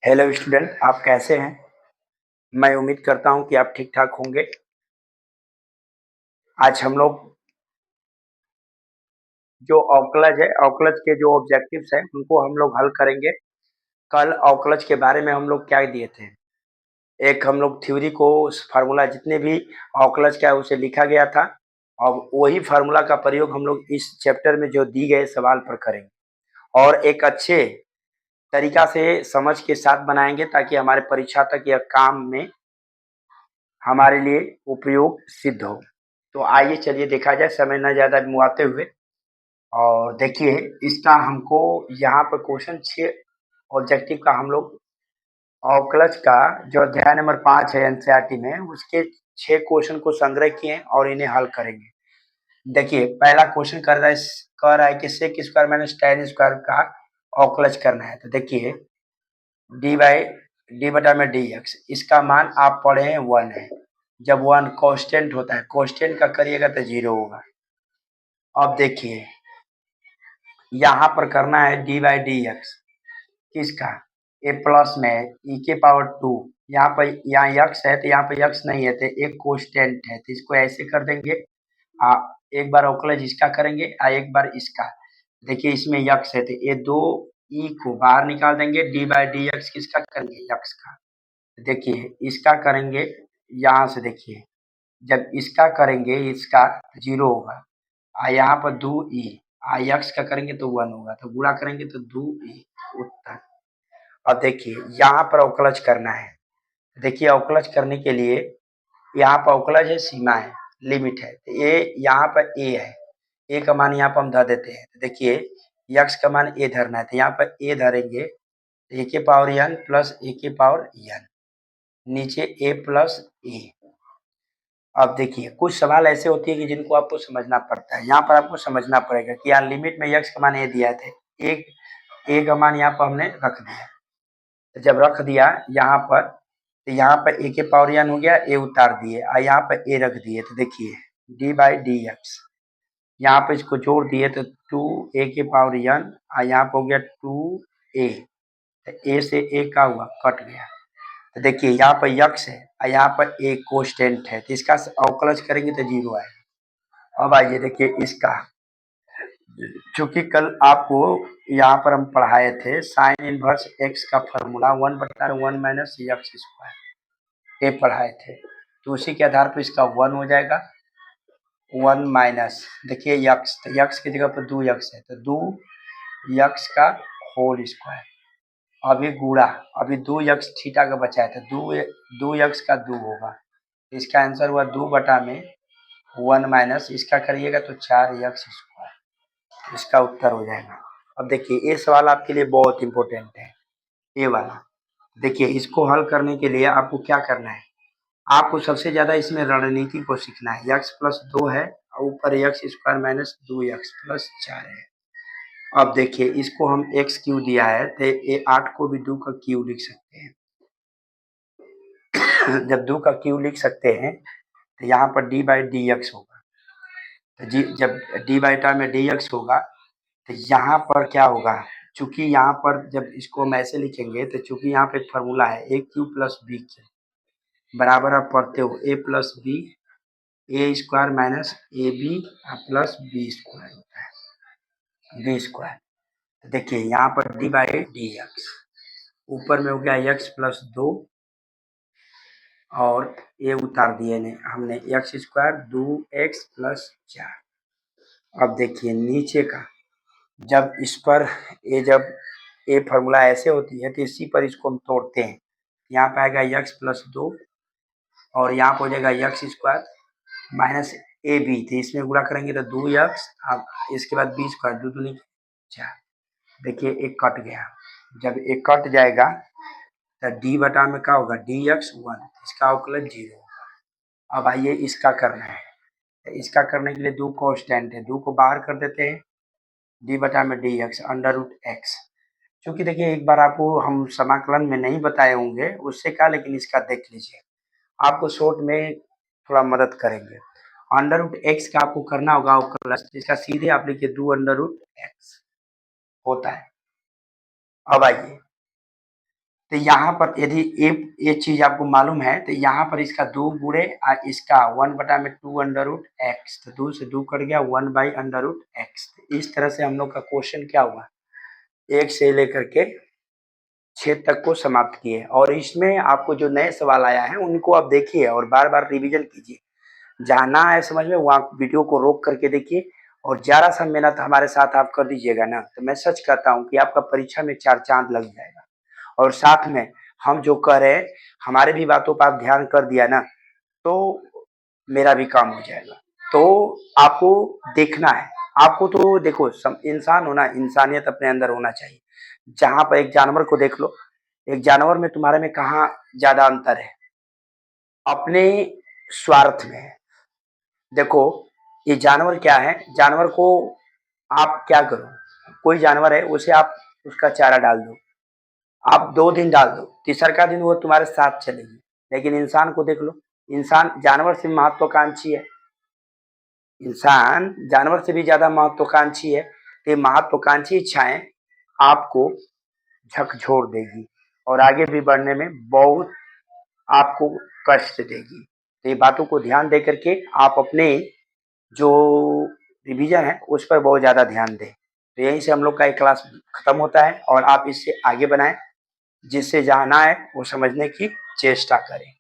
Hello student, आप कैसे हैं? मैं उम्मीद करता हूं कि आप ठीक-ठाक होंगे। आज हम लोग जो अवकलज है, अवकलज के जो ऑब्जेक्टिव्स हैं, उनको हम लोग हल करेंगे। कल अवकलज के बारे में हम लोग क्या दिए थे? एक हम लोग थ्योरी को फ़ॉर्मूला जितने भी अवकलज का है उसे लिखा गया था। अब वही फ़ॉर्मूला का प्रयोग हम लोग इस चैप्टर में जो दी गए सवाल पर करेंगे और एक अच्छे तरीका से समझ के साथ बनाएँगे ताकि हमारे परीक्षा तक यह काम में हमारे लिए उपयोग सिद्ध हो। तो आइए चलिए देखा जाए समय न ज़्यादा मुआते हुए। और देखिए इसका हमको यहाँ पर क्वेश्चन 6 ऑब्जेक्टिव का हम लोग अवकलज का जो अध्याय नंबर 5 है एनसीईआरटी में उसके 6 क्वेश्चन को संग्रह किए और इन्हें हल करेंगे। देखिए पहला क्वेश्चन कह रहा है कि sec square minus tan square का अवकलज करना है। तो देखिए डी बटा में dx इसका मान आप पढ़े हैं 1 है। जब 1 कांस्टेंट होता है, कांस्टेंट का करिएगा तो 0 होगा। अब देखिए यहाँ पर करना है डी बाई डी एक्स किसका, ए प्लस में ई के पावर 2। यहाँ पर यक्स है तो यहाँ पर यक्स नहीं है तो एक कांस्टेंट है तो इसको ऐसे कर देंगे। एक बार अवकलज इसका करेंगे एक बार इसका। देखिए इसमें यक्स है तो ये दो ई को बाहर निकाल देंगे। डी बाई डी एक्स किसका करेंगे, यक्स का। देखिए इसका करेंगे यहाँ से, देखिए जब इसका करेंगे इसका 0 होगा यहाँ पर 2e यक्स का करेंगे तो 1 होगा तो गुणा करेंगे तो 2e उत्तर। अब देखिए यहाँ पर अवकलज करना है। देखिए अवकलज करने के लिए यहाँ पर अवकलज है, सीमा है, लिमिट है तो ये यहाँ पर a है, a का मान यहाँ पर हम धर देते हैं। तो देखिए यक्स का मान a धरना है तो यहाँ पर a धरेंगे a के पावर n प्लस a के पावर n नीचे a प्लस a। अब देखिए कुछ सवाल ऐसे होते हैं कि जिनको आपको समझना पड़ता है। यहाँ पर आपको समझना पड़ेगा कि यहाँ लिमिट में यक्स का मान ए दिया थे, एक ए का मान यहाँ पर हमने रख दिया। तो जब रख दिया यहाँ पर तो यहाँ पर ए के पावर n हो गया, ए उतार दिए और यहाँ पर ए रख दिए। तो देखिए डी बाई डी एक्स यहाँ पर इसको जोड़ दिए तो 2a के पावर n और यहाँ पर हो गया 2a। तो ए से ए का हुआ कट गया। तो देखिए यहाँ पर यक्स है और यहाँ पर एक कांस्टेंट है तो इसका अवकलज करेंगे तो 0 आएगा। अब आइए देखिए इसका, चूंकि कल आपको यहाँ पर हम पढ़ाए थे साइन इनवर्स एक्स का फॉर्मूला 1/1 माइनस यक्स स्क्वायर, ये पढ़ाए थे। तो उसी के आधार पर इसका 1 हो जाएगा। 1 माइनस देखिए यक्स, तो यक्स की जगह पर 2 यक्स है तो 2 यक्स का होल स्क्वायर। अभी गुणा, अभी 2 यक्स थीटा का बचा है तो 2 यक्स का 2 होगा। इसका आंसर हुआ 2 बटा में 1 माइनस इसका करिएगा तो 4 यक्स स्क्वायर, इसका उत्तर हो जाएगा। अब देखिए ये सवाल आपके लिए बहुत इंपॉर्टेंट है, ये वाला। देखिए इसको हल करने के लिए आपको क्या करना है, आपको सबसे ज्यादा इसमें रणनीति को सीखना है। यक्स प्लस 2 है और ऊपर x square minus 2 x plus 4 है। अब देखिए इसको हम एक्स क्यू दिया है तो ये 8 को भी 2 का क्यू लिख सकते हैं। जब 2 का क्यू लिख सकते हैं तो यहाँ पर डी बाई डी एक्स होगा। तो जब डी बाईटा में डी एक्स होगा तो यहाँ पर क्या होगा, चूंकि यहाँ पर जब इसको हम ऐसे लिखेंगे तो चूंकि यहाँ पे एक फार्मूला है a cube plus b cube बराबर आप पढ़ते हो a plus b a square minus A b plus b square होता है, बी स्क्वायर। तो देखिए यहाँ पर डी बाई डी एक्स ऊपर में हो गया एक्स प्लस 2 और ये उतार दिए ने हमने एक्स स्क्वायर 2x प्लस 4। अब देखिए नीचे का जब इस पर जब ये फार्मूला ऐसे होती है तो इसी पर इसको हम तोड़ते हैं। यहाँ पे आएगा एक्स प्लस 2 और यहाँ पर हो जाएगा एक्स स्क्वायर माइनस ए बी, तो इसमें गुणा करेंगे तो 2x, अब इसके बाद बी स्क्वायर 2 दूनी 4। देखिए एक कट गया, जब एक कट जाएगा तो डी बटा में क्या होगा डी एक्स 1, इसका अवकलन 0 होगा। अब आइए इसका करना है, तो इसका करने के लिए 2 कांस्टेंट है, 2 को बाहर कर देते हैं। डी बटा में D X under root X, क्योंकि देखिए एक बार आपको हम समाकलन में नहीं बताए होंगे उससे क्या, लेकिन इसका देख लीजिए आपको शॉर्ट में थोड़ा मदद करेंगे। अंडर रूट एक्स का आपको करना होगा अवकलन, इसका सीधे आप लिखिए 2 अंडर रूट एक्स होता है। अब आइए तो यहाँ पर यदि ये चीज आपको मालूम है तो यहाँ पर इसका 2 गुणे इसका 1/2 अंडर रूट एक्स, तो 2 से 2 कट गया 1/√x। इस तरह से हम लोग का क्वेश्चन क्या हुआ, 1 से लेकर के 6 तक को समाप्त किए। और इसमें आपको जो नए सवाल आया है उनको आप देखिए और बार बार रिविजन कीजिए। जहाँ ना आए समझ में वहाँ वीडियो को रोक करके देखिए और जरा सा मेहनत हमारे साथ आप कर दीजिएगा ना, तो मैं सच कहता हूँ कि आपका परीक्षा में 4 चांद लग जाएगा। और साथ में हम जो कह रहे हैं हमारे भी बातों पर आप ध्यान कर दिया ना, तो मेरा भी काम हो जाएगा। तो आपको देखना है, आपको तो देखो इंसान होना, इंसानियत अपने अंदर होना चाहिए। जहाँ पर एक जानवर को देख लो, एक जानवर में तुम्हारे में कहाँ ज्यादा अंतर है, अपने स्वार्थ में है। देखो ये जानवर क्या है, जानवर को आप क्या करो, कोई जानवर है उसे आप उसका चारा डाल दो, आप 2 दिन डाल दो, तीसरा दिन वो तुम्हारे साथ चलेगी। लेकिन इंसान को देख लो, इंसान जानवर से महत्वाकांक्षी है, इंसान जानवर से भी ज्यादा महत्वाकांक्षी है। ये महत्वाकांक्षी इच्छाएं आपको झकझोर देगी और आगे भी बढ़ने में बहुत आपको कष्ट देगी। तो ये बातों को ध्यान दे करके आप अपने जो रिवीजन है उस पर बहुत ज़्यादा ध्यान दें। तो यहीं से हम लोग का एक क्लास खत्म होता है और आप इससे आगे बढ़ाएं, जिससे जहाँ ना आए वो समझने की चेष्टा करें।